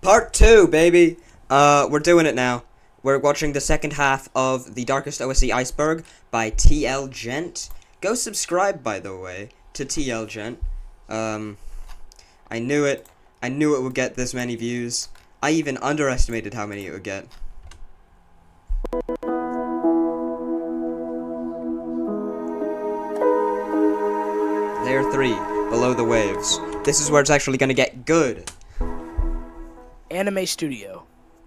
Part 2, baby! We're doing it now. We're watching the second half of The Darkest OSC Iceberg by TL Gent. Go subscribe, by the way, to TL Gent. I knew it. I knew it would get this many views. I even underestimated how many it would get. Layer 3, below the waves. This is where it's actually gonna get good. Anime Studio.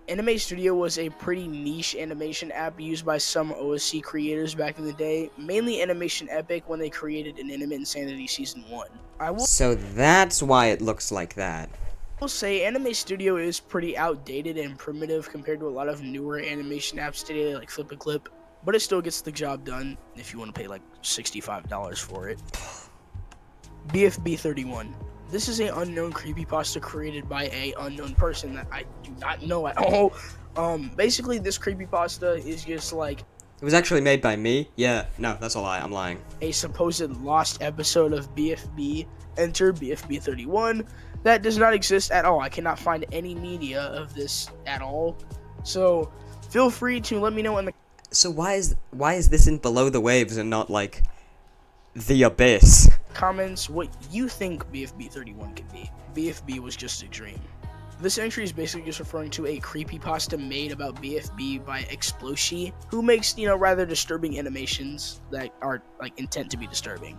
Anime Studio was a pretty niche animation app used by some OSC creators back in the day, mainly Animation Epic when they created an Anime Insanity Season 1. So that's why it looks like that. I will say Anime Studio is pretty outdated and primitive compared to a lot of newer animation apps today like Flip a Clip, but it still gets the job done if you want to pay like $65 for it. BFB 31. This is an unknown creepypasta created by a unknown person that I do not know at all. Basically, this creepypasta is just like... It was actually made by me? Yeah, no, that's a lie, I'm lying. A supposed lost episode of BFB, enter BFB 31, that does not exist at all. I cannot find any media of this at all. So, feel free to let me know in the... So why is this in Below the Waves and not, like, The Abyss? Comments what you think BFB 31 could be. BFB was just a dream. This entry is basically just referring to a creepypasta made about BFB by Exploshi, who makes, rather disturbing animations that are, intent to be disturbing.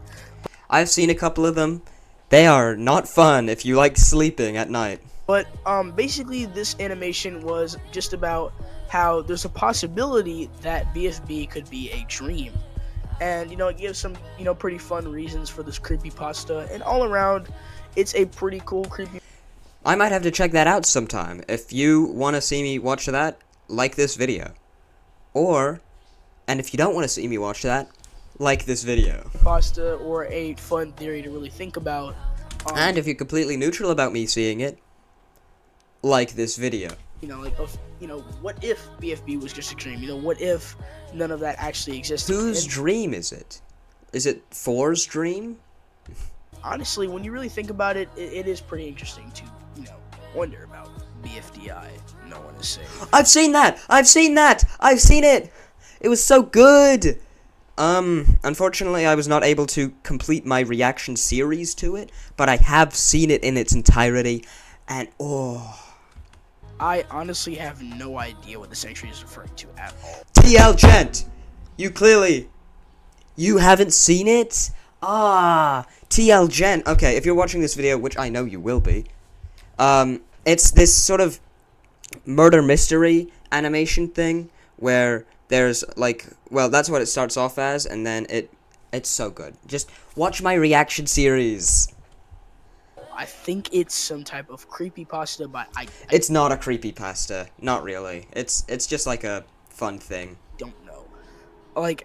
I've seen a couple of them. They are not fun if you like sleeping at night. But, basically this animation was just about how there's a possibility that BFB could be a dream. And, it gives some, pretty fun reasons for this creepypasta. And all around, it's a pretty cool creepy... I might have to check that out sometime. If you want to see me watch that, like this video. And if you don't want to see me watch that, like this video. Pasta or a fun theory to really think about. And if you're completely neutral about me seeing it, like this video. What if BFB was just a dream? What if none of that actually existed? Whose dream is it? Is it Four's dream? Honestly, when you really think about it, it is pretty interesting to, wonder about bfdi. No one is saying. I've seen that! I've seen it! It was so good! Unfortunately, I was not able to complete my reaction series to it, but I have seen it in its entirety, and I honestly have no idea what this entry is referring to at all. TL Gent! You haven't seen it? TL Gent. Okay, if you're watching this video, which I know you will be, it's this sort of murder mystery animation thing where there's that's what it starts off as, and then it's so good. Just watch my reaction series. I think it's some type of creepypasta, but It's not a creepypasta. Not really. It's just like a fun thing. Don't know. I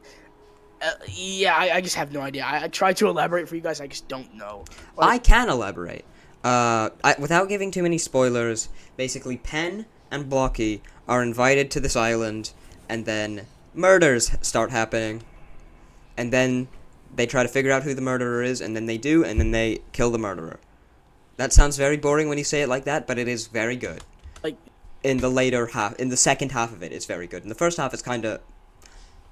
just have no idea. I tried to elaborate for you guys. I just don't know. I can elaborate. Without giving too many spoilers, basically Pen and Blocky are invited to this island, and then murders start happening. And then they try to figure out who the murderer is, and then they do, and then they kill the murderer. That sounds very boring when you say it like that, but it is very good. In the second half of it, it's very good. In the first half, it's kind of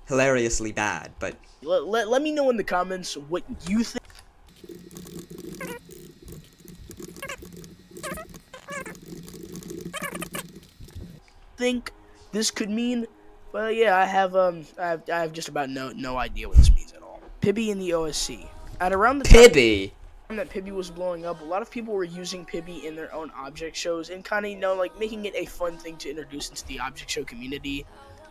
hilariously bad, but... Let me know in the comments what you think this could mean. But yeah, I have just about no idea what this means at all. Pibby in the OSC. At around the Pibby? Time that Pibby was blowing up, a lot of people were using Pibby in their own object shows and kind of, making it a fun thing to introduce into the object show community.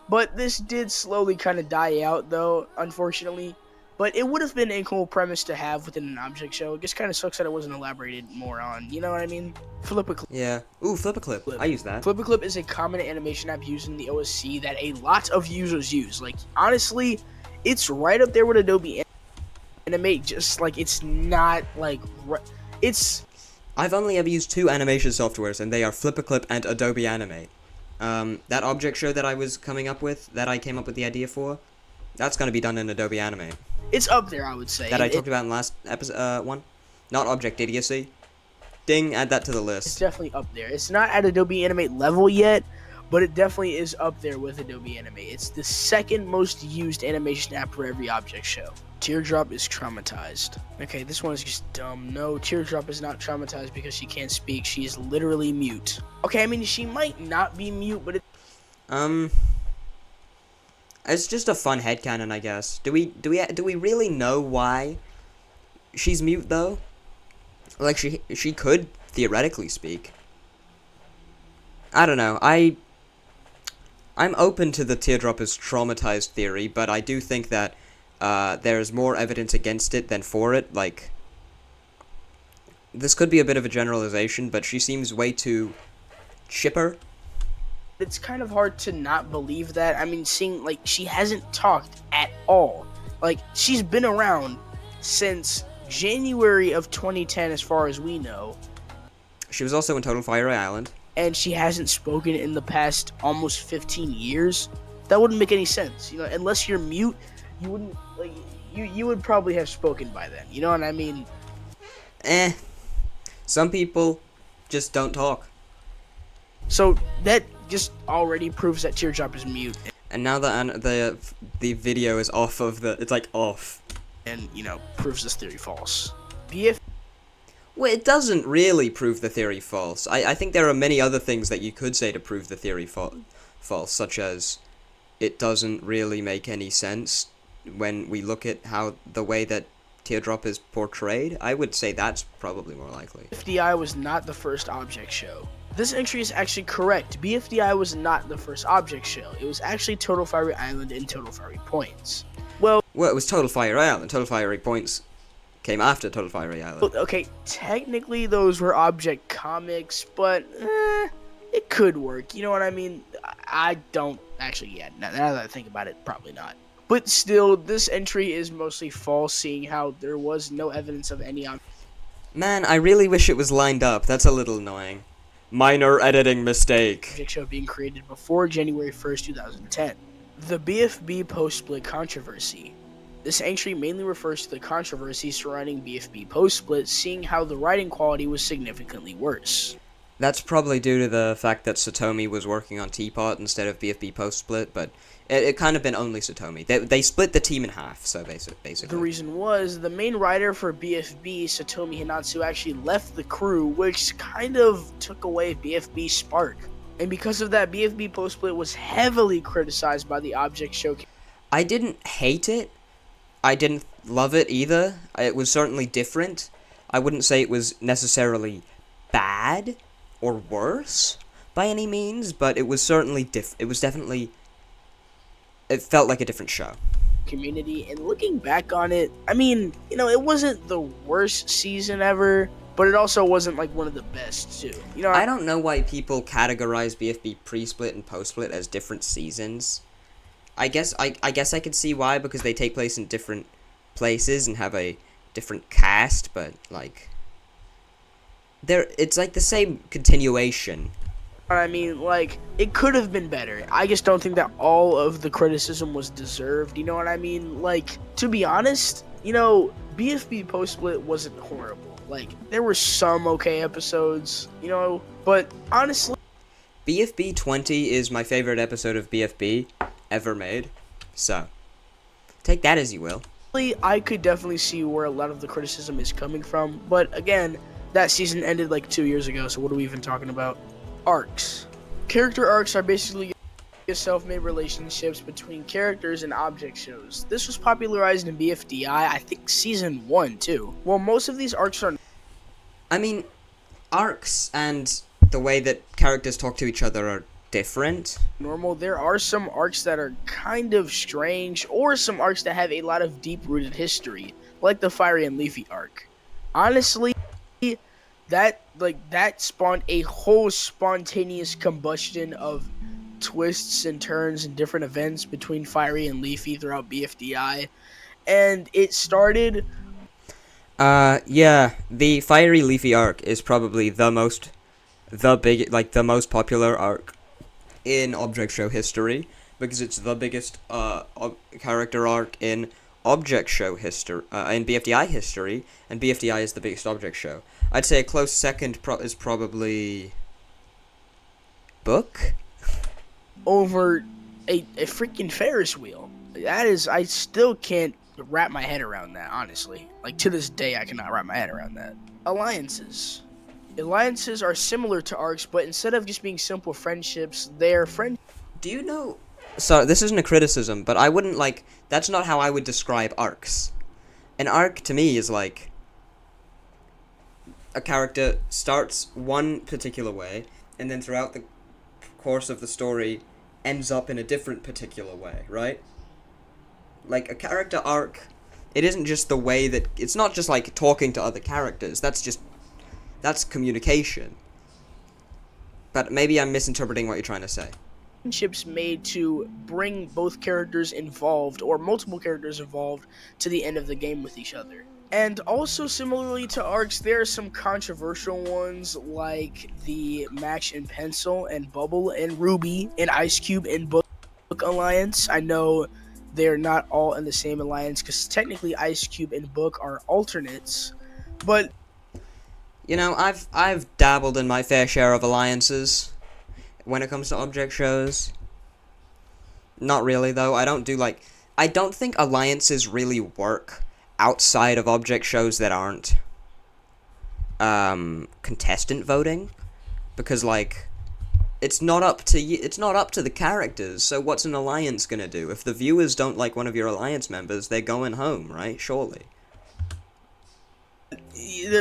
But this did slowly kind of die out, though, unfortunately. But it would have been a cool premise to have within an object show. It just kind of sucks that it wasn't elaborated more on. You know what I mean? Flip a Clip. Yeah. Ooh, Flip a Clip. I use that. Flip a Clip is a common animation app used in the OSC that a lot of users use. Honestly, it's right up there with Adobe Animate. Just, it's not, it's... I've only ever used two animation softwares, and they are Flip a Clip and Adobe Animate. That object show that I was coming up with, that I came up with the idea for, that's going to be done in Adobe Animate. It's up there, I would say. That I talked about in last episode, one? Not Object Idiocy. Ding, add that to the It's list. definitely up there. It's not at Adobe Animate level yet, but it definitely is up there with Adobe Animate. It's the second most used animation app for every object show. Teardrop is traumatized. Okay, this one is just dumb. No, Teardrop is not traumatized because she can't speak. She is literally mute. Okay, I mean, she might not be mute, but It's just a fun headcanon, I guess. Do we really know why she's mute though? Like she could theoretically speak. I don't know. I'm open to the Teardrop is traumatized theory, but I do think that there's more evidence against it than for it. Like, this could be a bit of a generalization, but she seems way too chipper. it's kind of hard to not believe that. I mean, seeing, like, she hasn't talked at all. Like, she's been around since January of 2010, as far as we know. She was also in Total Fire Island. And she hasn't spoken in the past almost 15 years. That wouldn't make any sense. You know, unless you're mute, you wouldn't, like, you would probably have spoken by then. You know what I mean? Some people just don't talk. So that just already proves that Teardrop is mute. And now the video is off of it's like off. And, you know, proves this theory false. Well, it doesn't really prove the theory false. I think there are many other things that you could say to prove the theory false, such as it doesn't really make any sense when we look at how the way that Teardrop is portrayed. I would say that's probably more likely. BFDI was not the first object show. This entry is actually correct. BFDI was not the first object show. It was actually Total Fiery Island and Total Fiery Points. Well, it was Total Fire Island. Total Fiery Points came after Total Fiery Island. Okay, technically those were object comics, but it could work. You know what I mean? I don't actually, yeah, now that I think about it, probably not. But still, this entry is mostly false, seeing how there was no evidence of any object. Man, I really wish it was lined up. That's a little annoying. Minor editing mistake. Object show being created before January 1st, 2010. The BFB post-split controversy. This entry mainly refers to the controversy surrounding BFB post-split, seeing how the writing quality was significantly worse. That's probably due to the fact that Satomi was working on Tpot instead of BFB post-split, but it kind of been only Satomi. They split the team in half, so basically. The reason was, the main writer for BFB, Satomi Hinatsu, actually left the crew, which kind of took away BFB's spark. And because of that, BFB post-split was heavily criticized by the object showcase. I didn't hate it. I didn't love it either. It was certainly different. I wouldn't say it was necessarily bad or worse by any means, but it was certainly it felt like a different show. Community, and looking back on it, I mean, you know, it wasn't the worst season ever, but it also wasn't like one of the best too. You know, I don't know why people categorize BFB pre-split and post-split as different seasons. I guess I could see why, because they take place in different places and have a different cast, but like it's like the same continuation. I mean, like, it could have been better. I just don't think that all of the criticism was deserved. You know what I mean? Like, to be honest, you know, BFB post-split wasn't horrible. Like, there were some okay episodes, you know, but honestly, BFB 20 is my favorite episode of BFB ever made, so take that as you will. I could definitely see where a lot of the criticism is coming from, but again, that season ended like 2 years ago, so what are we even talking about? Arcs. Character arcs are basically self-made relationships between characters and object shows. This was popularized in BFDI, I think season 1 too. Well, most of these arcs are... I mean, arcs and the way that characters talk to each other are different. Normal. There are some arcs that are kind of strange, or some arcs that have a lot of deep-rooted history, like the Fiery and Leafy arc. Honestly, that spawned a whole spontaneous combustion of twists and turns and different events between Fiery and Leafy throughout BFDI, and it started... yeah, the Fiery Leafy arc is probably the most popular arc in Object Show history, because it's the biggest character arc in object show history, in BFDI history, and BFDI is the biggest object show. I'd say a close second is probably book. Over a freaking Ferris wheel. That is, I still can't wrap my head around that, honestly. Like, to this day, I cannot wrap my head around that. Alliances. Alliances are similar to arcs, but instead of just being simple friendships, they're Do you know? So this isn't a criticism, but I wouldn't like. That's not how I would describe arcs. An arc to me is like a character starts one particular way, and then throughout the course of the story ends up in a different particular way, right? Like a character arc, it isn't just the way that it's not just like talking to other characters. That's communication. But maybe I'm misinterpreting what you're trying to say. friendships made to bring both characters involved or multiple characters involved to the end of the game with each other. And also similarly to arcs, there are some controversial ones like the Match and Pencil and Bubble and Ruby and Ice Cube and Book alliance. I know they're not all in the same alliance because technically Ice Cube and Book are alternates, but You know, I've dabbled in my fair share of alliances when it comes to object shows. Not really though. I don't think alliances really work outside of object shows that aren't contestant voting, because like it's not up to the characters. So what's an alliance gonna do? If the viewers don't like one of your alliance members, they're going home, right? Surely.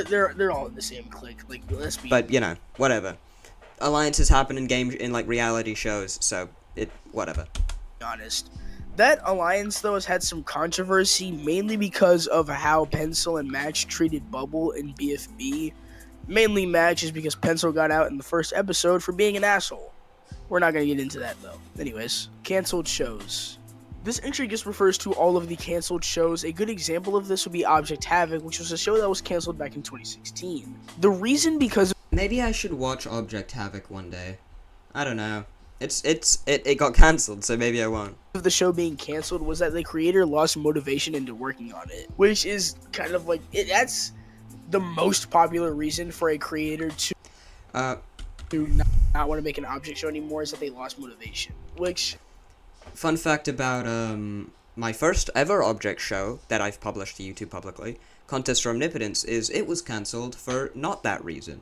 they're all in the same clique. Like, let's be. But you know, whatever. Alliances happen in like reality shows, so whatever. Honest. That alliance, though, has had some controversy, mainly because of how Pencil and Match treated Bubble in BFB. Mainly Match is because Pencil got out in the first episode for being an asshole. We're not going to get into that, though. Anyways, canceled shows. This entry just refers to all of the canceled shows. A good example of this would be Object Havoc, which was a show that was canceled back in 2016. The reason because... Maybe I should watch Object Havoc one day. I don't know. It got cancelled, so maybe I won't. Of the show being canceled was that the creator lost motivation into working on it, which is kind of like that's the most popular reason for a creator to not want to make an object show anymore, is that they lost motivation. Which, fun fact about my first ever object show that I've published to YouTube publicly, Contest for Omnipotence, is it was cancelled for not that reason.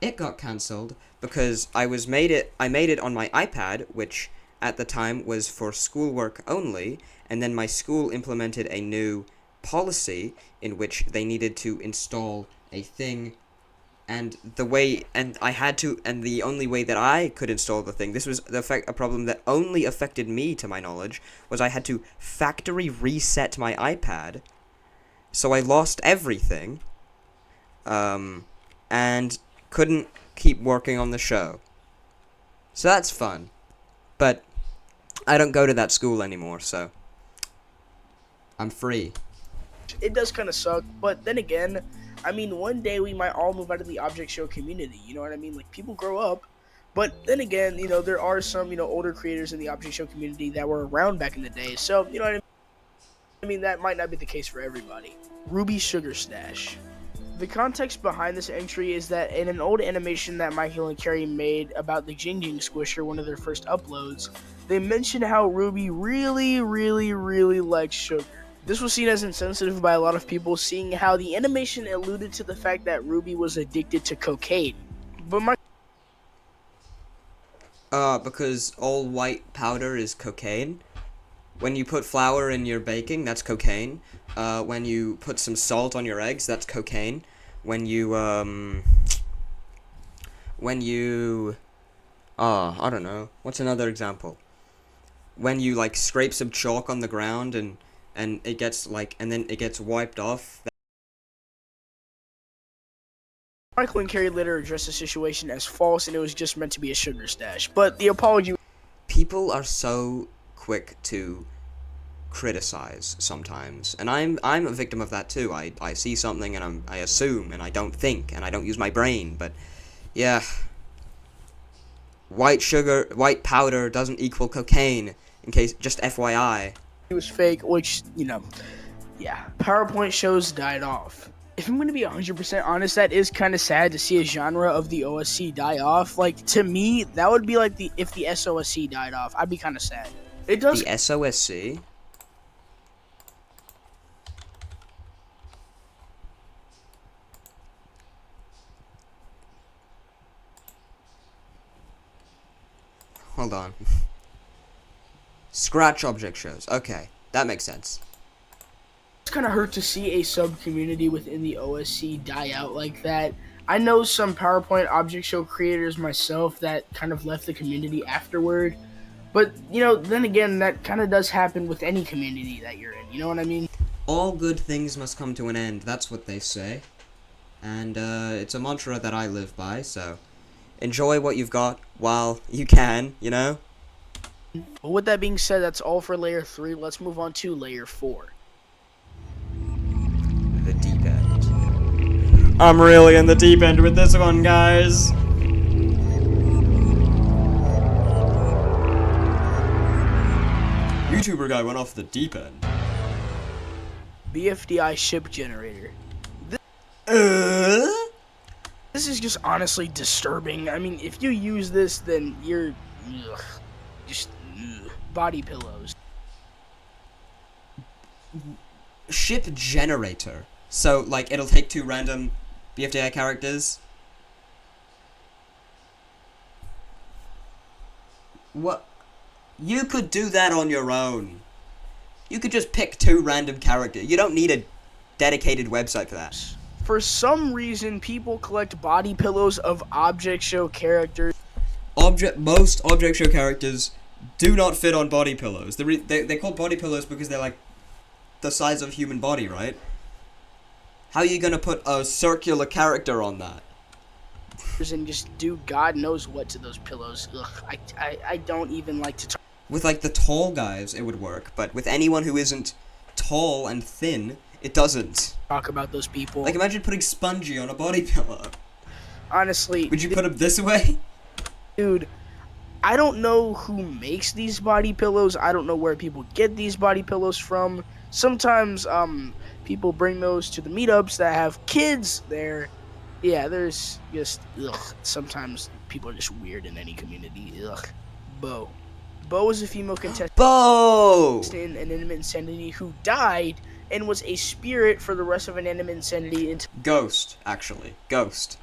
It got cancelled because I made it on my iPad, which at the time was for schoolwork only, and then my school implemented a new policy in which they needed to install a thing, and the only way that I could install the thing, this was a problem that only affected me to my knowledge, was I had to factory reset my iPad, so I lost everything, and couldn't keep working on the show. So that's fun. But I don't go to that school anymore, so I'm free. it does kind of suck, but then again, I mean, one day we might all move out of the object show community, you know what I mean? Like, people grow up, but then again, you know, there are some, you know, older creators in the object show community that were around back in the day, so, you know what I mean? I mean, that might not be the case for everybody. Ruby Sugar Stash. The context behind this entry is that in an old animation that Michael and Carrie made about the Jing Jing Squisher, one of their first uploads, they mentioned how Ruby really likes sugar. This was seen as insensitive by a lot of people, seeing how the animation alluded to the fact that Ruby was addicted to cocaine. But because all white powder is cocaine. When you put flour in your baking, that's cocaine. When you put some salt on your eggs, that's cocaine. When you, I don't know. What's another example? When you, like, scrape some chalk on the ground and it gets, like, and then it gets wiped off. Michael and Carrie later addressed the situation as false, and it was just meant to be a sugar stash. But the apology... People are so quick to criticize sometimes, and I'm a victim of that too. I see something and I assume, and I don't think, and I don't use my brain. But yeah, white powder doesn't equal cocaine. In case, just FYI. It was fake, which, you know, Yeah, PowerPoint shows died off. If I'm going to be 100% honest, that is kind of sad to see a genre of the OSC die off. Like, to me, that would be like if the SOSC died off. I'd be kind of sad. It does. The SOSC? Hold on. Scratch object shows. Okay, that makes sense. It's kind of hurt to see a sub-community within the OSC die out like that. I know some PowerPoint object show creators myself that kind of left the community afterward. But, you know, then again, that kind of does happen with any community that you're in. You know what I mean? All good things must come to an end. That's what they say. And, it's a mantra that I live by, so enjoy what you've got while you can, you know? Well, with that being said, that's all for Layer 3. Let's move on to Layer 4. The deep end. I'm really in the deep end with this one, guys. YouTuber guy went off the deep end. bfdi ship generator. This is just honestly disturbing. I mean, if you use this, then you're just body pillows. Ship generator. So, like, it'll take 2 random bfdi characters. What? You could do that on your own. You could just pick 2 random characters. You don't need a dedicated website for that. For some reason, people collect body pillows of object show characters. Most object show characters do not fit on body pillows. They're called body pillows because they're like the size of a human body, right? How are you gonna put a circular character on that? And just do God knows what to those pillows. Ugh, I don't even like to talk. With like the tall guys, it would work, but with anyone who isn't tall and thin, it doesn't. Talk about those people. Like, imagine putting Spongy on a body pillow. Honestly, would you put him this way? Dude, I don't know who makes these body pillows. I don't know where people get these body pillows from. Sometimes people bring those to the meetups that have kids there. Yeah, there's just sometimes people are just weird in any community. Ugh. Bo is a female contestant Bo! in Inanimate Insanity who died and was a spirit for the rest of Inanimate Insanity until Ghost, actually. Ghost.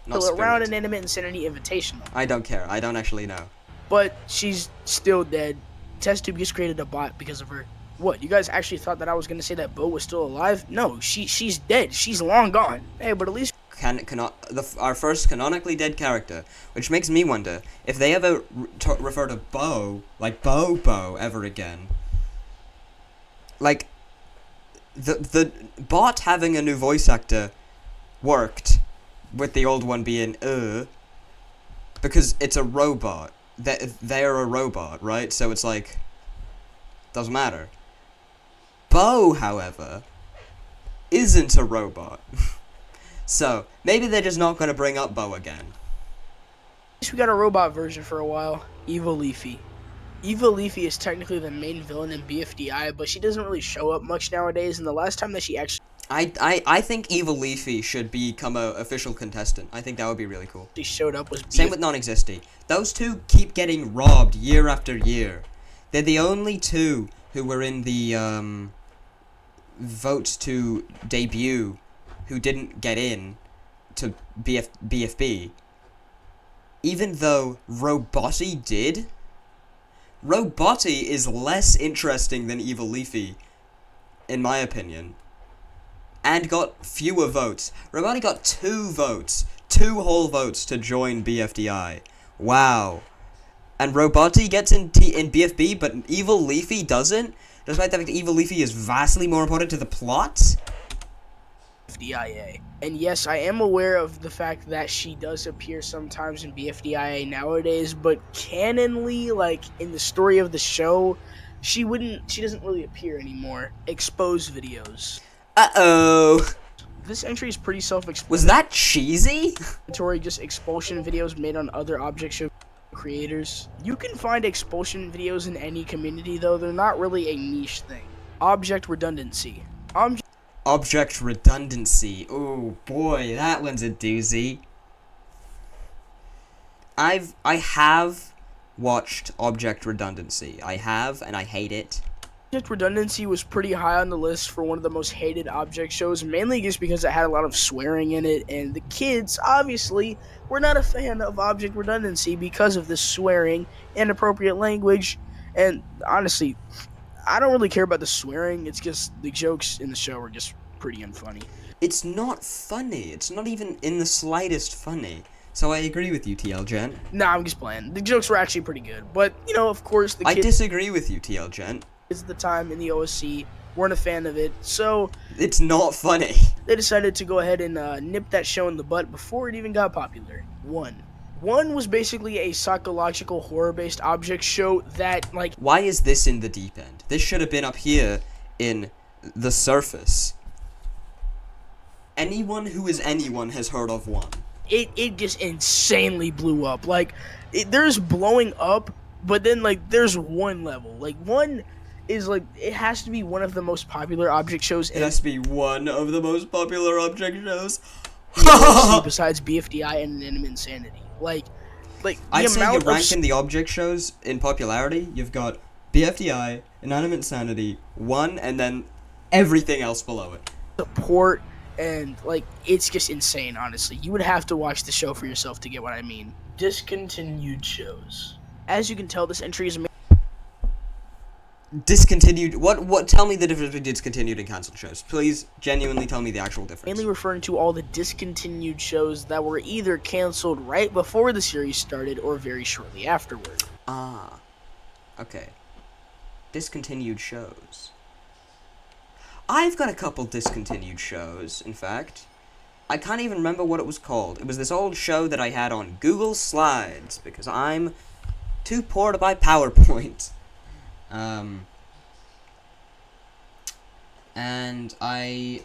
Not spirit. around Inanimate Insanity Invitational. I don't care. I don't actually know. But she's still dead. TestTube just created a bot because of her. What, you guys actually thought that I was going to say that Bo was still alive? No, she's dead. She's long gone. Hey, but at least... Our first canonically dead character, which makes me wonder if they ever refer to Bo, like Bo ever again. Like, the bot having a new voice actor worked, with the old one being because it's a robot. They're a robot, right? So it's like, doesn't matter. Bo, however, isn't a robot. So, maybe they're just not going to bring up Bo again. At least we got a robot version for a while. Evil Leafy. Evil Leafy is technically the main villain in BFDI, but she doesn't really show up much nowadays, and the last time that she actually... I think Evil Leafy should become an official contestant. I think that would be really cool. She showed up was... Same with Non-Existy. Those two keep getting robbed year after year. They're the only two who were in the, vote to debut who didn't get in to BFB. Even though Roboty did. Roboty is less interesting than Evil Leafy, in my opinion. And got fewer votes. Roboty got 2 votes. 2 whole votes to join BFDI. Wow. And Roboty gets in BFB, but Evil Leafy doesn't? Despite the fact that Evil Leafy is vastly more important to the plot? BFDIA. And yes, I am aware of the fact that she does appear sometimes in BFDIA nowadays, but canonly, like, in the story of the show, she doesn't really appear anymore. Expose videos. Uh-oh. This entry is pretty self-explanatory. Was that cheesy? Just expulsion videos made on other object show creators. You can find expulsion videos in any community, though they're not really a niche thing. Object redundancy. Object redundancy. Oh boy, that one's a doozy. I have watched Object Redundancy. I have, and I hate it. Object Redundancy was pretty high on the list for one of the most hated object shows, mainly just because it had a lot of swearing in it, and the kids, obviously, were not a fan of Object Redundancy because of the swearing, inappropriate language, and honestly, I don't really care about the swearing. It's just the jokes in the show are just pretty unfunny. It's not funny. It's not even in the slightest funny. So I agree with you, TL Gent. Nah, I'm just playing. The jokes were actually pretty good, but, of course, the I kids disagree with you, TL Gent. at the time in the OSC weren't a fan of it, so It's not funny. they decided to go ahead and nip that show in the butt before it even got popular. One was basically a psychological horror-based object show that, Why is this in the deep end? This should have been up here in the surface. Anyone who is anyone has heard of one. it just insanely blew up. There's blowing up, but then, there's one level. One is, it has to be one of the most popular object shows It has to be one of the most popular object shows. besides BFDI and Anime Insanity. I'd say you rank in the object shows in popularity. You've got BFDI, Inanimate Insanity, 1, and then everything else below it. Support, and it's just insane. Honestly, you would have to watch the show for yourself to get what I mean. Discontinued shows. As you can tell, this entry is Discontinued. What? Tell me the difference between discontinued and canceled shows. Please, genuinely tell me the actual difference. mainly referring to all the discontinued shows that were either canceled right before the series started or very shortly afterward. Ah, okay. Discontinued shows. I've got a couple discontinued shows, in fact. I can't even remember what it was called. It was this old show that I had on Google Slides, because I'm too poor to buy PowerPoint. And I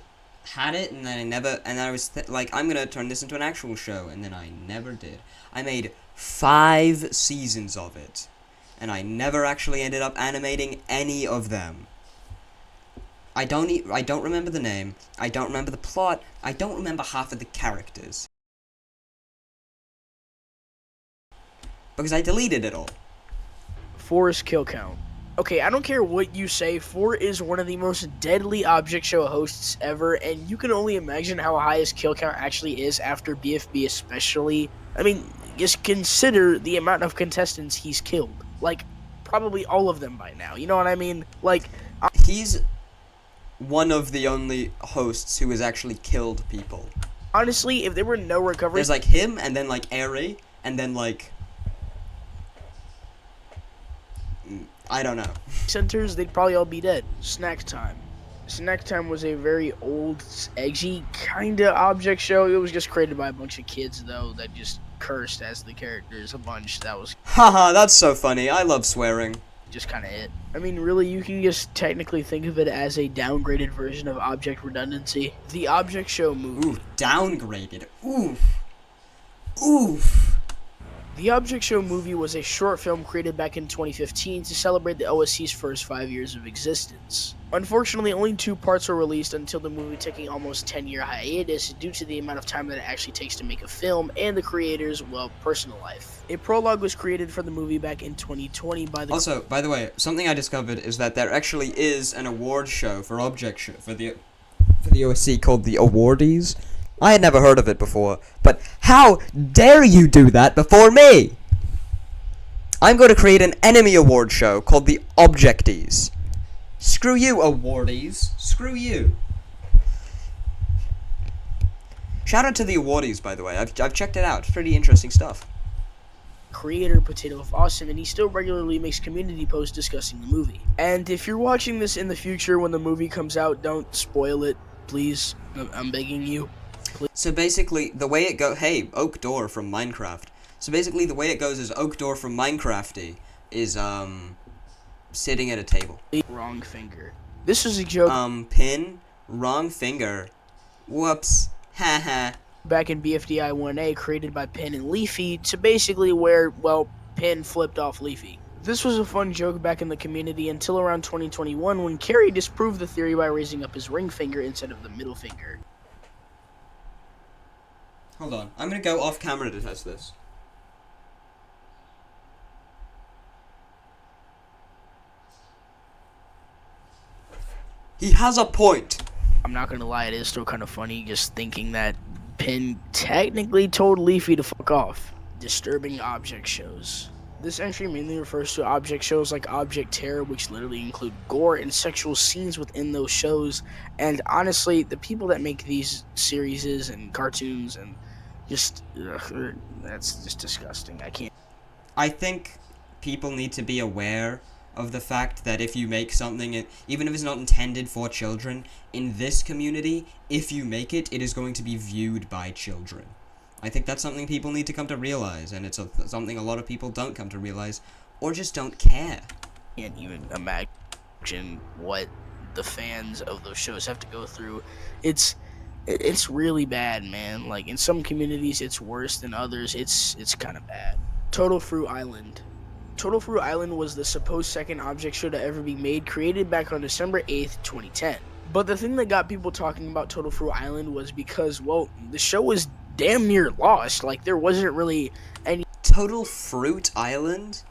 had it, and then I was I'm gonna turn this into an actual show, and then I never did. I made 5 seasons of it, and I never actually ended up animating any of them. I don't remember the name, I don't remember the plot, I don't remember half of the characters. Because I deleted it all. 4 is kill count. Okay, I don't care what you say, 4 is one of the most deadly object show hosts ever, and you can only imagine how high his kill count actually is after BFB especially. I mean, just consider the amount of contestants he's killed. Probably all of them by now, you know what I mean? He's one of the only hosts who has actually killed people. Honestly, if there were no recovery... There's him, and then Airy, and then I don't know. centers, they'd probably all be dead. Snack Time. Snack Time was a very old, edgy kinda object show. It was just created by a bunch of kids, though, that just cursed as the characters a bunch. That was Haha, that's so funny. I love swearing. just kind of it. I mean, really, you can just technically think of it as a downgraded version of Object Redundancy. The Object Show movie. Ooh, downgraded. Oof. Oof. The Object Show movie was a short film created back in 2015 to celebrate the OSC's first 5 years of existence. Unfortunately, only 2 parts were released until the movie taking almost 10-year hiatus due to the amount of time that it actually takes to make a film and the creator's, personal life. A prologue was created for the movie back in 2020 by the... Also, by the way, something I discovered is that there actually is an award show for object show for the OSC called the Awardees. I had never heard of it before, but how dare you do that before me? I'm going to create an enemy award show called the Objectees. Screw you, Awardees. Screw you. Shout out to the Awardees, by the way. I've checked it out. It's pretty interesting stuff. Creator Potato of Awesome, and he still regularly makes community posts discussing the movie. And if you're watching this in the future when the movie comes out, don't spoil it, please. I'm begging you. So basically, the way it goes... Hey, Oak Door from Minecraft. So basically, the way it goes is Oak Door from Minecrafty is, sitting at a table. Wrong finger. This was a joke. Pin, wrong finger. Whoops. Haha. Back in BFDI 1A, created by Pin and Leafy, to basically where, Pin flipped off Leafy. This was a fun joke back in the community until around 2021 when Kerry disproved the theory by raising up his ring finger instead of the middle finger. Hold on, I'm gonna go off camera to test this. He has a point. I'm not gonna lie, it is still kind of funny just thinking that Penn technically told Leafy to fuck off. Disturbing object shows. This entry mainly refers to object shows like Object Terror, which literally include gore and sexual scenes within those shows. And honestly, the people that make these series and cartoons and just, that's just disgusting. I can't. I think people need to be aware of the fact that if you make something, even if it's not intended for children, in this community, if you make it, it is going to be viewed by children. I think that's something people need to come to realize, and it's something a lot of people don't come to realize, or just don't care. Can't even imagine what the fans of those shows have to go through. It's really bad, man. Like, in some communities, it's worse than others. It's kind of bad. Total Fruit Island. Total Fruit Island was the supposed second object show to ever be made, created back on December 8th, 2010. But the thing that got people talking about Total Fruit Island was because, well, the show was damn near lost. Like, there wasn't really any. Total Fruit Island?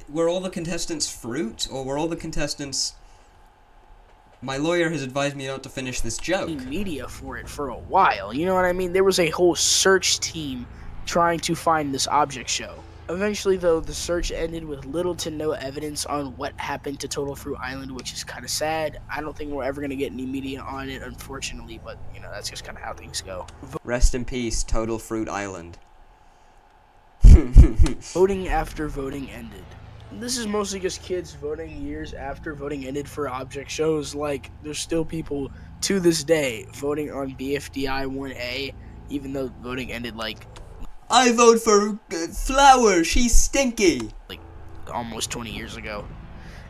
Were all the contestants fruit, or were all the contestants... My lawyer has advised me not to finish this joke. Media for it for a while, you know what I mean? There was a whole search team trying to find this object show. Eventually, though, the search ended with little to no evidence on what happened to Total Fruit Island, which is kind of sad. I don't think we're ever going to get any media on it, unfortunately, but, you know, that's just kind of how things go. Rest in peace, Total Fruit Island. Voting after voting ended. This is mostly just kids voting years after voting ended for object shows. Like, there's still people to this day voting on BFDI 1A, even though voting ended, like, I vote for Flower, she's stinky. Like, almost 20 years ago.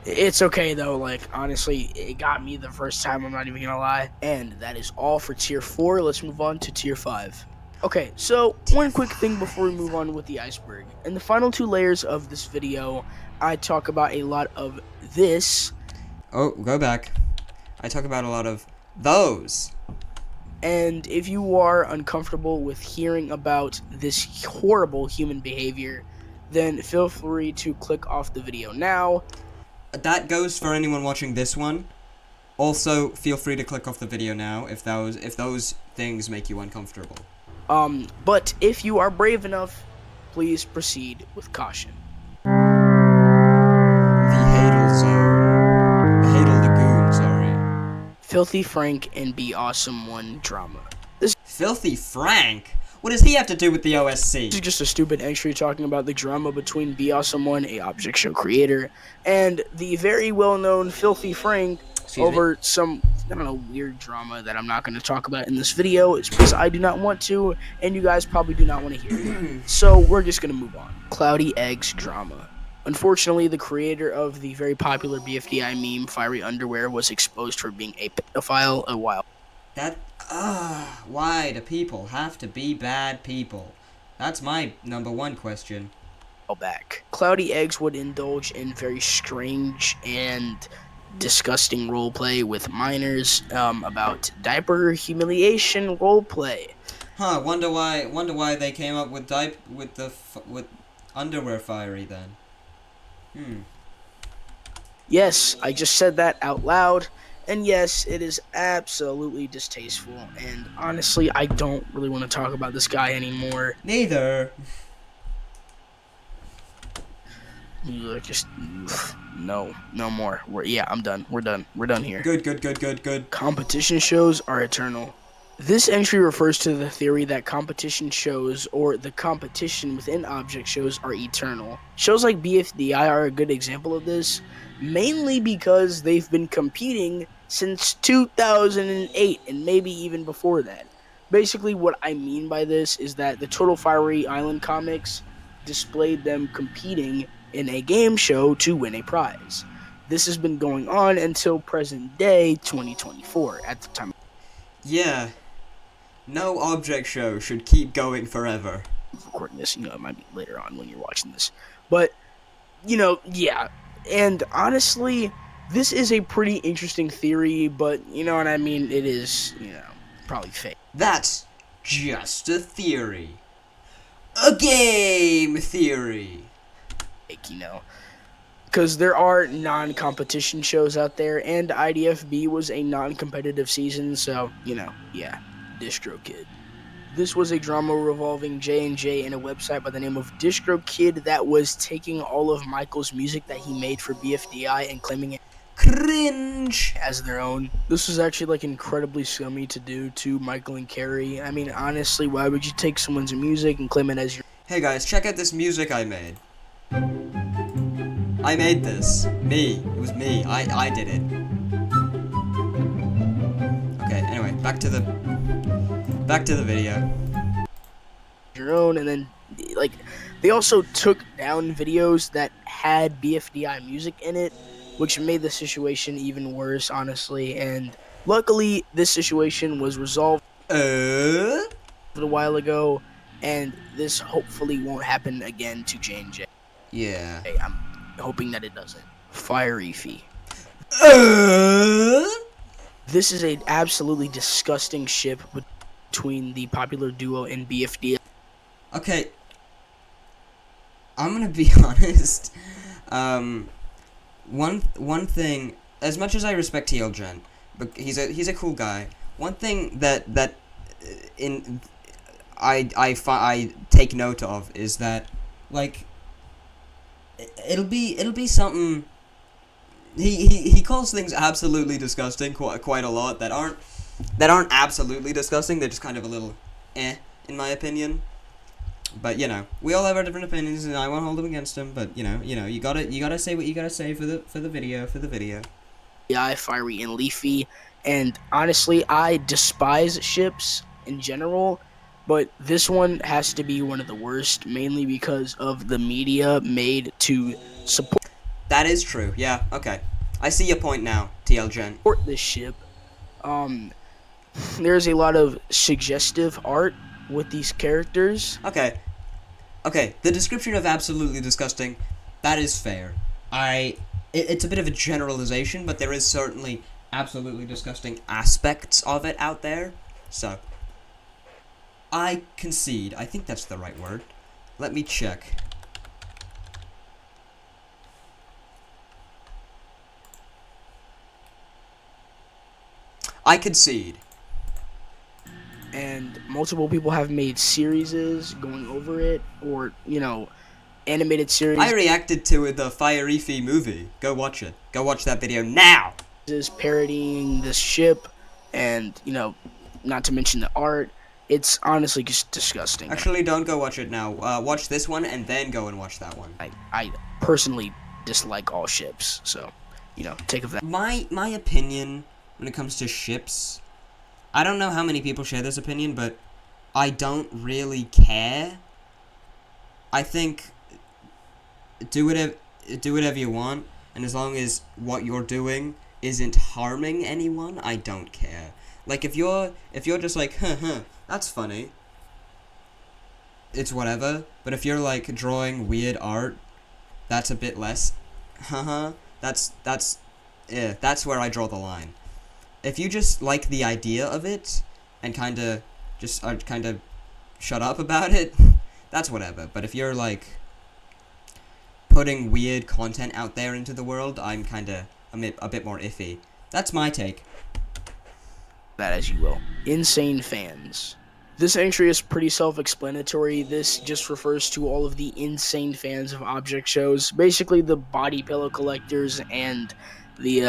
It's okay, though. Like, honestly, it got me the first time, I'm not even gonna lie. And that is all for Tier 4. Let's move on to Tier 5. Okay, so one quick thing before we move on with the iceberg. In the final 2 layers of this video, I talk about a lot of this. Oh, go back. I talk about a lot of those. And if you are uncomfortable with hearing about this horrible human behavior, then feel free to click off the video now. That goes for anyone watching this one. Also, feel free to click off the video now if those things make you uncomfortable. But if you are brave enough, please proceed with caution. The Hadal Zone. The Hadal Lagoon, sorry. Filthy Frank and Be Awesome 1 drama. Filthy Frank? What does he have to do with the OSC? This is just a stupid entry talking about the drama between Be Awesome 1, a object show creator, and the very well-known Filthy Frank over some, I don't know, weird drama that I'm not going to talk about in this video. It's because I do not want to, and you guys probably do not want to hear it. So we're just going to move on. Cloudy Eggs drama. Unfortunately, the creator of the very popular BFDI meme, Fiery Underwear, was exposed for being a pedophile a while. Why do people have to be bad people? That's my number one question. Back. Cloudy Eggs would indulge in very strange and disgusting roleplay with minors about diaper humiliation roleplay. Huh? Wonder why they came up with underwear fiery then. Yes, I just said that out loud, and yes, it is absolutely distasteful. And honestly, I don't really want to talk about this guy anymore. Neither. Just no more. I'm done. We're done here. Good. Competition shows are eternal. This entry refers to the theory that competition shows, or the competition within object shows, are eternal. Shows like BFDI are a good example of this, mainly because they've been competing since 2008, and maybe even before that. Basically, what I mean by this is that the Total Fiery Island comics displayed them competing in a game show to win a prize. This has been going on until present day 2024 at the time. Yeah. No object show should keep going forever. Recording this, it might be later on when you're watching this. But Yeah. And honestly, this is a pretty interesting theory, but you know what I mean? It is, probably fake, That's just a theory. A game theory. you know. Because there are non-competition shows out there, and IDFB was a non-competitive season, so, yeah, DistroKid. This was a drama revolving J&J and a website by the name of DistroKid that was taking all of Michael's music that he made for BFDI and claiming it Cringe. as their own. This was actually like incredibly scummy to do to Michael and Carrie. I mean, honestly, why would you take someone's music and claim it as your... Hey guys, check out this music I made. I made this. Me. It was me. I did it. Okay, anyway, back to the video. your own? And then, like, they also took down videos that had BFDI music in it, which made the situation even worse, honestly. And luckily, this situation was resolved a while ago, and this hopefully won't happen again to J&J. Yeah. I'm hoping that it doesn't. Fiery Fee. This is an absolutely disgusting ship between the popular duo and BFDI. Okay. I'm gonna be honest. One thing, as much as I respect TLGen, but he's a cool guy. One thing that I take note of is that, like, it'll be something. He calls things absolutely disgusting quite a lot that aren't absolutely disgusting. They're just kind of a little in my opinion. But we all have our different opinions, and I won't hold them against him. But you gotta say what you gotta say for the video. Yeah, Fiery and Leafy, and honestly, I despise ships in general, but this one has to be one of the worst, mainly because of the media made to support. That is true. Yeah. Okay. I see your point now, TLGen. This ship. There's a lot of suggestive art with these characters. Okay. The description of absolutely disgusting, that is fair. It's a bit of a generalization, but there is certainly absolutely disgusting aspects of it out there. So, I concede. I think that's the right word. Let me check. I concede. And multiple people have made series going over it, or animated series. I reacted to the Fiery Fee movie. Go watch it. Go watch that video now. Is parodying this ship, and not to mention the art. It's honestly just disgusting. Actually, don't go watch it now. Watch this one and then go and watch that one. I personally dislike all ships, so take of that. My opinion when it comes to ships, I don't know how many people share this opinion, but I don't really care. I think do whatever you want, and as long as what you're doing isn't harming anyone, I don't care. Like, if you're just like, that's funny, it's whatever. But if you're like drawing weird art, that's a bit less, that's where I draw the line. If you just like the idea of it and kind of shut up about it, that's whatever. But if you're like putting weird content out there into the world, I'm a bit more iffy. That's my take. That as you will. Insane fans. This entry is pretty self-explanatory. This just refers to all of the insane fans of object shows, basically the body pillow collectors and the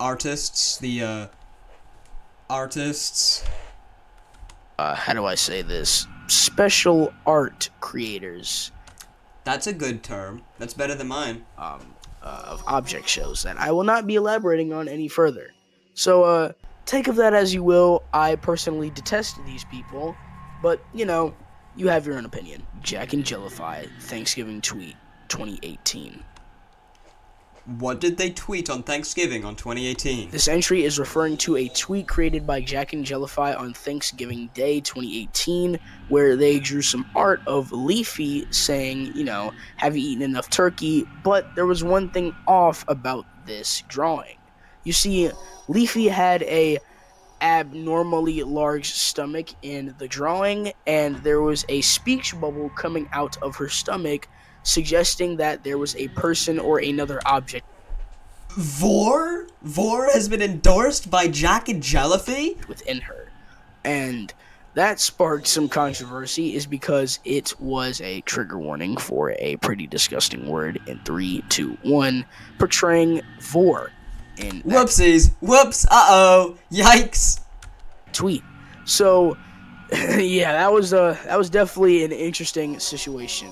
artists. How do I say this? Special art creators. That's a good term. That's better than mine. Of object shows that I will not be elaborating on any further. So, take of that as you will. I personally detest these people, but, you have your own opinion. Jack and Jellify, Thanksgiving tweet, 2018. What did they tweet on Thanksgiving on 2018? This entry is referring to a tweet created by Jack and Jellify on Thanksgiving Day 2018, where they drew some art of Leafy saying, have you eaten enough turkey? But there was one thing off about this drawing. You see, Leafy had a abnormally large stomach in the drawing, and there was a speech bubble coming out of her stomach, suggesting that there was a person or another object Vor? Vor has been endorsed by Jack and Jellify? within her. And that sparked some controversy, is because it was a trigger warning for a pretty disgusting word in 3, 2, 1, portraying Vor in that Whoopsies. Whoops. Uh-oh. Yikes. tweet. So, yeah, that was definitely an interesting situation.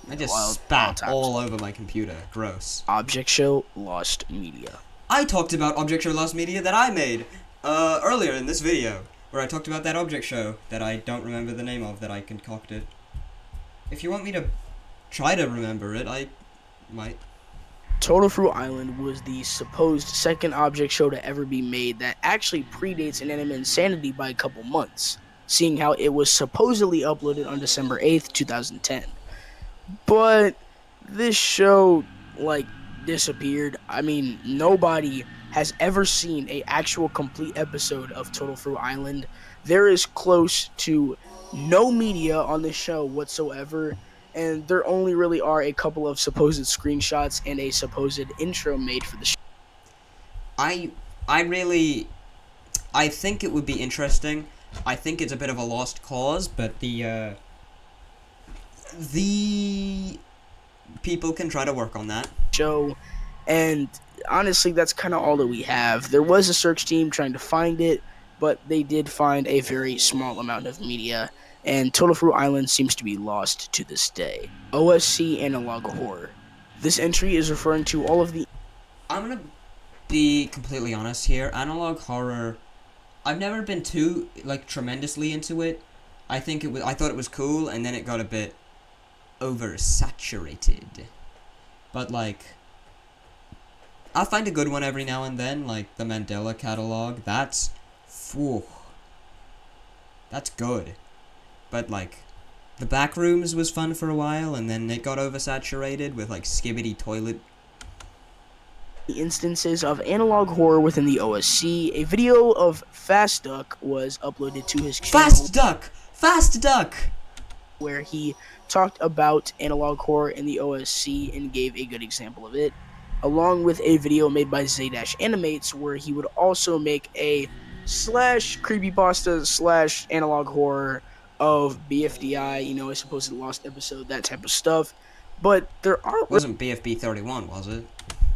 I just Wild spat times. all over my computer. Gross. Object Show Lost Media. I talked about Object Show Lost Media that I made earlier in this video, where I talked about that object show that I don't remember the name of, that I concocted. If you want me to try to remember it, I might. Total Fruit Island was the supposed second object show to ever be made that actually predates Inanimate Insanity by a couple months, seeing how it was supposedly uploaded on December 8th, 2010. But this show, disappeared. I mean, nobody has ever seen a actual complete episode of Total Fruit Island. There is close to no media on this show whatsoever, and there only really are a couple of supposed screenshots and a supposed intro made for the show. I think it would be interesting. I think it's a bit of a lost cause, but the people can try to work on that. Show, and honestly, that's kind of all that we have. There was a search team trying to find it, but they did find a very small amount of media, and Total Fruit Island seems to be lost to this day. OSC Analog Horror. This entry is referring to all of the... I'm gonna be completely honest here. Analog horror, I've never been too tremendously into it. I thought it was cool, and then it got a bit oversaturated. But I'll find a good one every now and then, like the Mandela catalog. That's good. But the Backrooms was fun for a while, and then it got oversaturated with skibbity toilet. Instances of analog horror within the OSC. A video of Fast Duck was uploaded to his channel. Fast Duck! Where he talked about analog horror in the OSC and gave a good example of it, along with a video made by Zay-Animates where he would also make a /creepypasta /analog horror of BFDI, a supposed lost episode, that type of stuff. But there aren't Wasn't BFB 31, was it?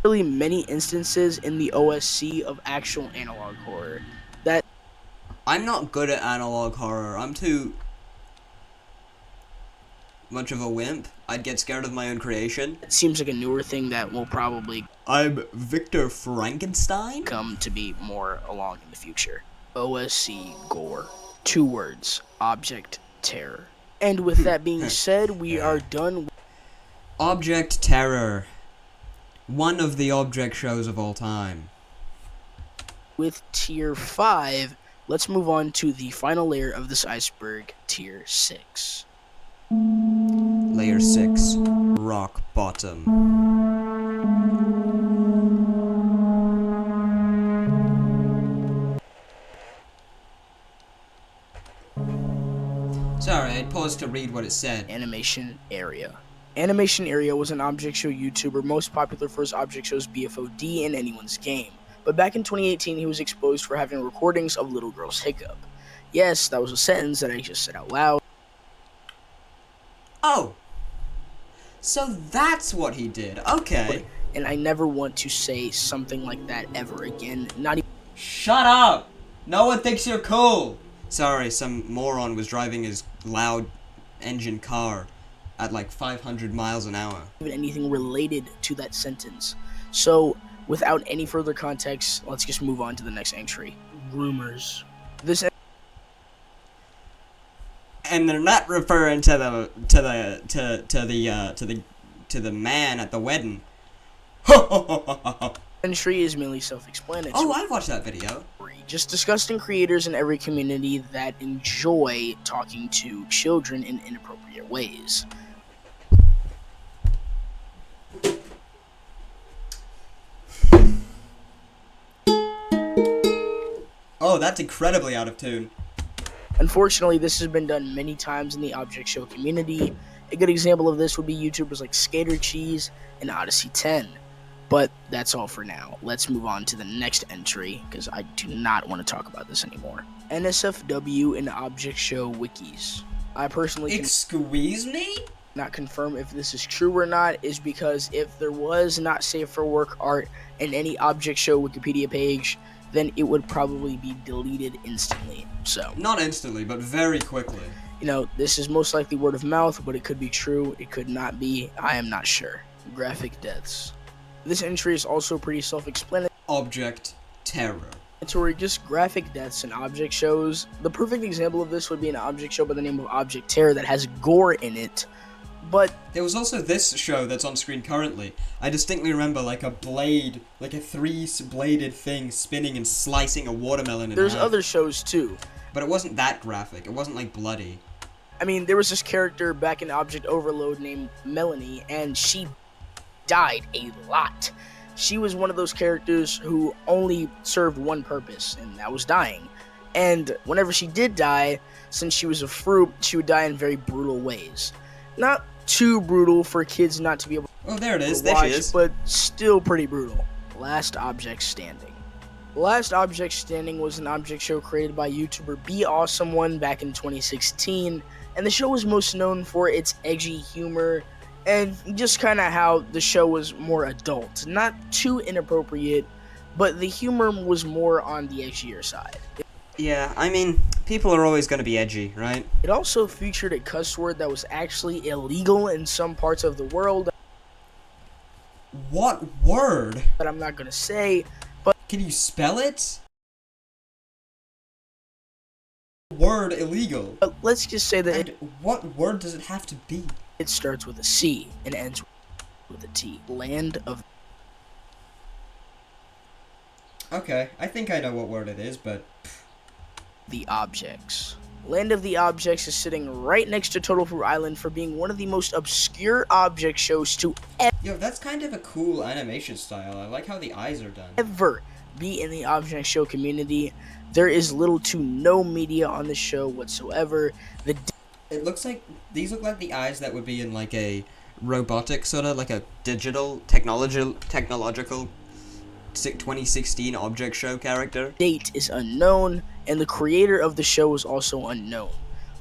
really many instances in the OSC of actual analog horror. That I'm not good at analog horror. I'm too much of a wimp. I'd get scared of my own creation. seems like a newer thing that will probably I'm Victor Frankenstein? come to be more along in the future. OSC gore. 2 words. Object terror. And with that being said, we are done Object Terror. One of the object shows of all time. with tier 5. Let's move on to the final layer of this iceberg, tier 6. Layer 6. Rock bottom. Sorry, I paused to read what it said. Animation Area. Animation Area was an object show YouTuber most popular for his object shows bfdi in anyone's game. But back in 2018, he was exposed for having recordings of Little Girl's Hiccup. Yes, that was a sentence that I just said out loud. Oh! So that's what he did. Okay. And I never want to say something like that ever again. Not Shut up! No one thinks you're cool! Sorry, some moron was driving his loud engine car at 500 miles an hour. even anything related to that sentence. So, without any further context, let's just move on to the next entry. Rumors. This And they're not referring to the man at the wedding. Entry is mainly self-explanatory. Oh, I've watched that video. Just disgusting creators in every community that enjoy talking to children in inappropriate ways. Oh, that's incredibly out of tune. Unfortunately, this has been done many times in the object show community. A good example of this would be YouTubers like Skater Cheese and Odyssey 10. But that's all for now. Let's move on to the next entry, because I do not want to talk about this anymore. NSFW and object show wikis. I personally Excuse me? cannot confirm if this is true or not, is because if there was not safe for work art in any object show Wikipedia page, then it would probably be deleted instantly. So, Not instantly, but very quickly. you know, this is most likely word of mouth, but it could be true, it could not be, I am not sure. Graphic deaths. This entry is also pretty self-explanatory. Object terror. Just graphic deaths in object shows. The perfect example of this would be an object show by the name of Object Terror that has gore in it. But there was also this show that's on screen currently. I distinctly remember like a blade, like a three-bladed thing spinning and slicing a watermelon in there's half. other shows too. But it wasn't that graphic. It wasn't like bloody. I mean, there was this character back in Object Overload named Melanie, and she died a lot. She was one of those characters who only served one purpose, and that was dying. And whenever she did die, since she was a fruit, she would die in very brutal ways. Not too brutal for kids not to be able Oh, there it is. to There watch, she is. but still pretty brutal. Last Object Standing. Last Object Standing was an object show created by YouTuber BAwesomeOne back in 2016, and the show was most known for its edgy humor and just kind of how the show was more adult. Not too inappropriate, but the humor was more on the edgier side. Yeah, I mean, people are always going to be edgy, right? It also featured a cuss word that was actually illegal in some parts of the world What word? that I'm not going to say, but Can you spell it? Word illegal. let's just say that And what word does it have to be? it starts with a C and ends with a T. Land of Okay, I think I know what word it is, but the Objects. Land of the Objects is sitting right next to Total Fruit Island for being one of the most obscure object shows to yo, that's kind of a cool animation style. I like how the eyes are done. ever be in the object show community. There is little to no media on the show whatsoever. It looks like these look like the eyes that would be in like a robotic sort of like a digital technological 2016 object show character. Date is unknown, and the creator of the show is also unknown.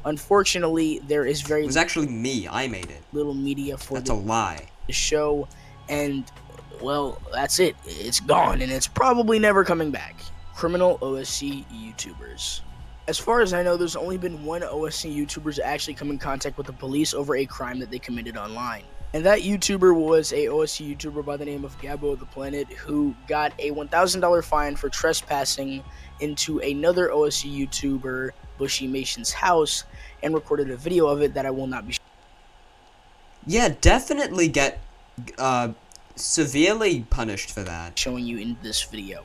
Unfortunately, there is very It was actually me. I made it. little media for That's a lie. the show, and well, that's it. It's gone, and it's probably never coming back. Criminal OSC YouTubers. As far as I know, there's only been one OSC YouTuber to actually come in contact with the police over a crime that they committed online. And that YouTuber was a OSC YouTuber by the name of Gabo the Planet, who got a $1,000 fine for trespassing into another OSC YouTuber, Bushy Mason's house, and recorded a video of it that I will not be Yeah, definitely get severely punished for that. showing you in this video.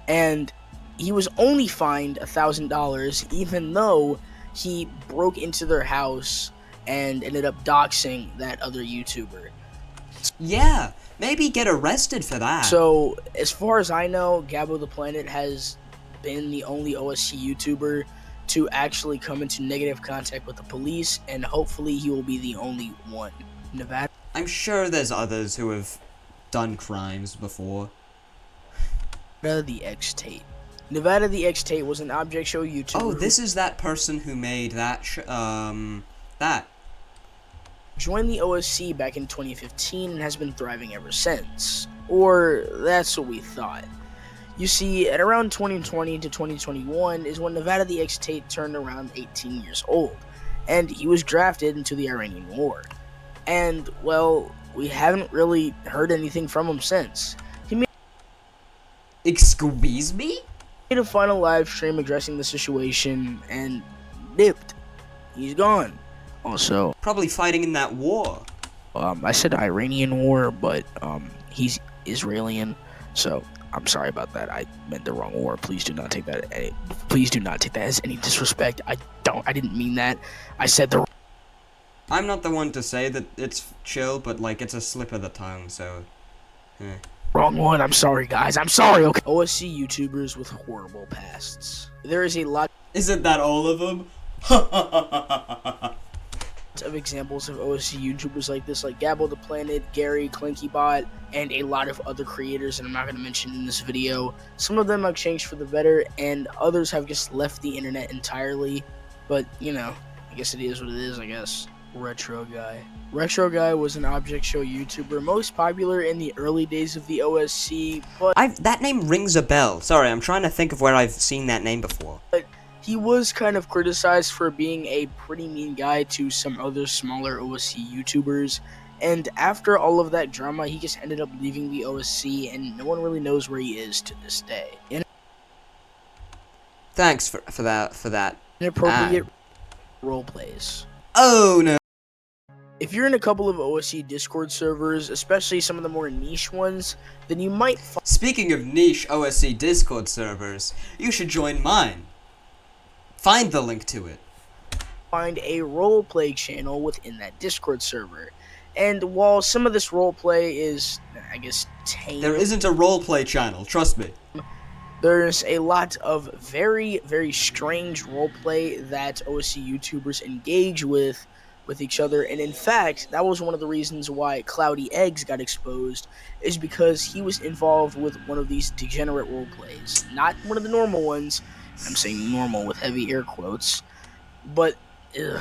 And he was only fined $1,000, even though he broke into their house and ended up doxing that other YouTuber. Yeah, maybe get arrested for that. So, as far as I know, Gabo the Planet has been the only OSC YouTuber to actually come into negative contact with the police, and hopefully he will be the only one. Nevada I'm sure there's others who have done crimes before. the X Tate. Nevada the X Tate was an object show YouTuber. Oh, this is that person who made that that. Joined the OSC back in 2015 and has been thriving ever since. Or that's what we thought. You see, at around 2020 to 2021 is when Nevada the X Tate turned around 18 years old, and he was drafted into the Iranian War. And, well, we haven't really heard anything from him since. He made Excuse me? a final live stream addressing the situation and dipped. He's gone. Also, Probably fighting in that war. I said Iranian War, but he's Israelian. So I'm sorry about that. I meant the wrong word. Please do not take that. As any disrespect. I didn't mean that. I said the I'm not the one to say that it's chill, but like it's a slip of the tongue. So, wrong one. I'm sorry, guys. I'm sorry. Okay. OSC YouTubers with horrible pasts. There is a lot Isn't that all of them? of examples of OSC YouTubers like this, like Gabbo the Planet, Gary, ClinkyBot, and a lot of other creators that I'm not going to mention in this video. Some of them have changed for the better, and others have just left the internet entirely. But, you know, I guess it is what it is, I guess. Retro Guy was an object show YouTuber, most popular in the early days of the OSC, but That name rings a bell. Sorry, I'm trying to think of where I've seen that name before. he was kind of criticized for being a pretty mean guy to some other smaller OSC YouTubers, and after all of that drama, he just ended up leaving the OSC, and no one really knows where he is to this day. Thanks for that. Inappropriate role plays. Oh no. If you're in a couple of OSC Discord servers, especially some of the more niche ones, then you might Speaking of niche OSC Discord servers, you should join mine. Find the link to it. find a roleplay channel within that Discord server. And while some of this roleplay is, I guess, tame, There isn't a roleplay channel, trust me. there's a lot of very, very strange roleplay that OSC YouTubers engage with each other. And in fact, that was one of the reasons why Cloudy Eggs got exposed, is because he was involved with one of these degenerate roleplays. Not one of the normal ones. I'm saying normal with heavy air quotes. But the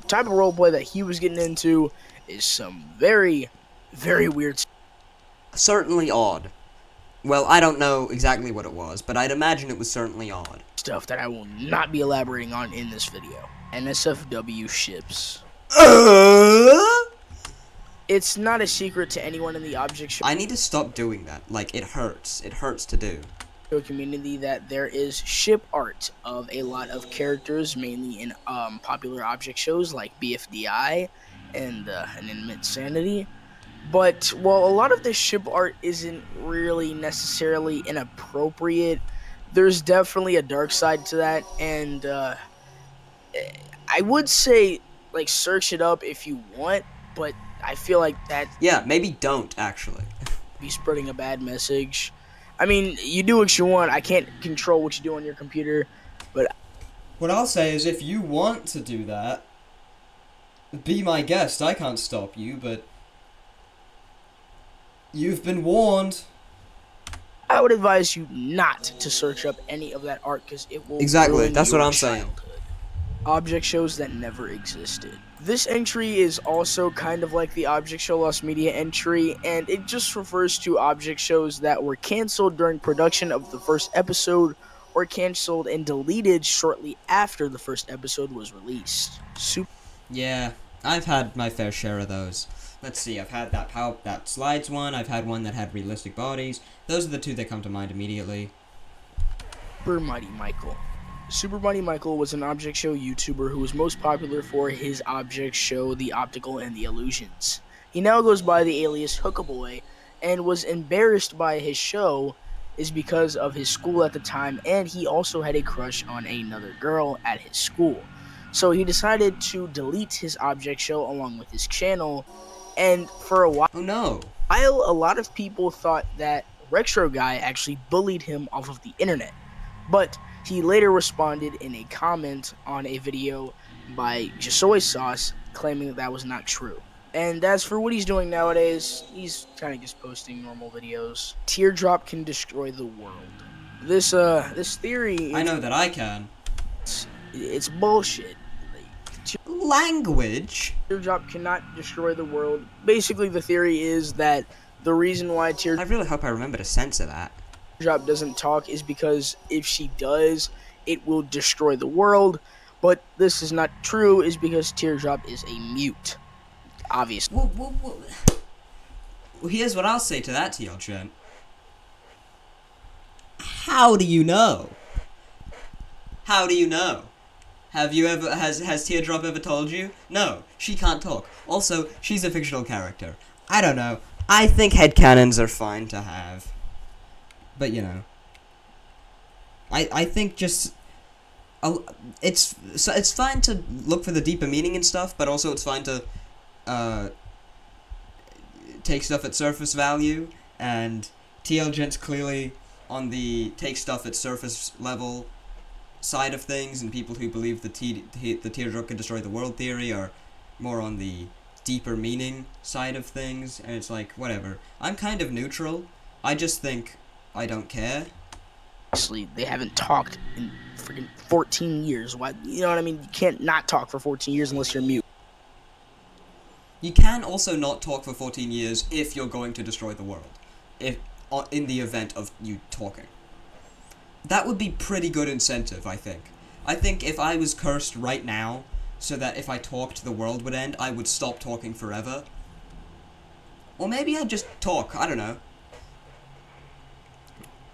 type of roleplay that he was getting into is some very, very weird Certainly odd. Well, I don't know exactly what it was, but I'd imagine it was certainly odd. stuff that I will not be elaborating on in this video. NSFW ships. It's not a secret to anyone in the object show I need to stop doing that. Like, it hurts. It hurts to do. community that there is ship art of a lot of characters, mainly in popular object shows like BFDI and Intimate Sanity. But while a lot of the ship art isn't really necessarily inappropriate, there's definitely a dark side to that, and I would say, like, search it up if you want, but I feel like that Yeah, maybe don't, actually. be spreading a bad message. I mean, you do what you want. I can't control what you do on your computer, but What I'll say is if you want to do that, be my guest. I can't stop you, but you've been warned. I would advise you not to search up any of that art because it will Exactly, ruin that's what your I'm saying. childhood. Object shows that never existed. This entry is also kind of like the Object Show Lost Media entry, and it just refers to object shows that were canceled during production of the first episode or canceled and deleted shortly after the first episode was released. Yeah, I've had my fair share of those. Let's see, I've had that slides one, I've had one that had realistic bodies. Those are the two that come to mind immediately. Super Mighty Michael. Super Mighty Michael was an object show YouTuber who was most popular for his object show The Optical and the Illusions. He now goes by the alias Hookaboy and was embarrassed by his show is because of his school at the time, and he also had a crush on another girl at his school. So he decided to delete his object show along with his channel, and for a while Oh no. a lot of people thought that Retro Guy actually bullied him off of the internet. But he later responded in a comment on a video by Soy Sauce claiming that was not true. And as for what he's doing nowadays, he's kind of just posting normal videos. Teardrop can destroy the world. This theory, I know that I can. it's bullshit. Language? Teardrop cannot destroy the world. Basically, the theory is that the reason why I really hope I remember to censor that. Teardrop doesn't talk is because if she does, it will destroy the world. But this is not true, is because Teardrop is a mute. Obviously. Well, here's what I'll say to that, TL Trent. How do you know? How do you know? Have you ever, has Teardrop ever told you? No, she can't talk. Also, she's a fictional character. I don't know. I think headcanons are fine to have. But, you know. I think just... It's fine to look for the deeper meaning and stuff, but also it's fine to take stuff at surface value, and TL-Gent's clearly on the take stuff at surface level side of things, and people who believe the teardrop can destroy the world theory are more on the deeper meaning side of things, and it's like, whatever. I'm kind of neutral. I just think I don't care. Actually, they haven't talked in freaking 14 years. Why? You know what I mean? You can't not talk for 14 years unless you're mute. You can also not talk for 14 years if you're going to destroy the world. In the event of you talking. That would be pretty good incentive, I think. I think if I was cursed right now, so that if I talked the world would end, I would stop talking forever. Or maybe I'd just talk, I don't know.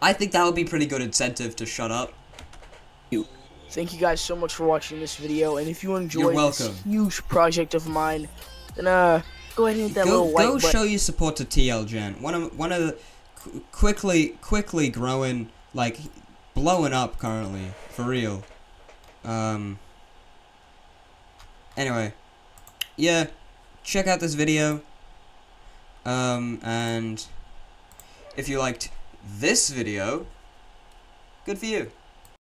I think that would be pretty good incentive to shut up. Thank you guys so much for watching this video, and if you enjoyed this huge project of mine, then go ahead and hit that little white button. Go show your support to TL-Gent. One of the quickly growing, like, blowing up currently, for real. Anyway, yeah, check out this video. And if you liked this video, good for you.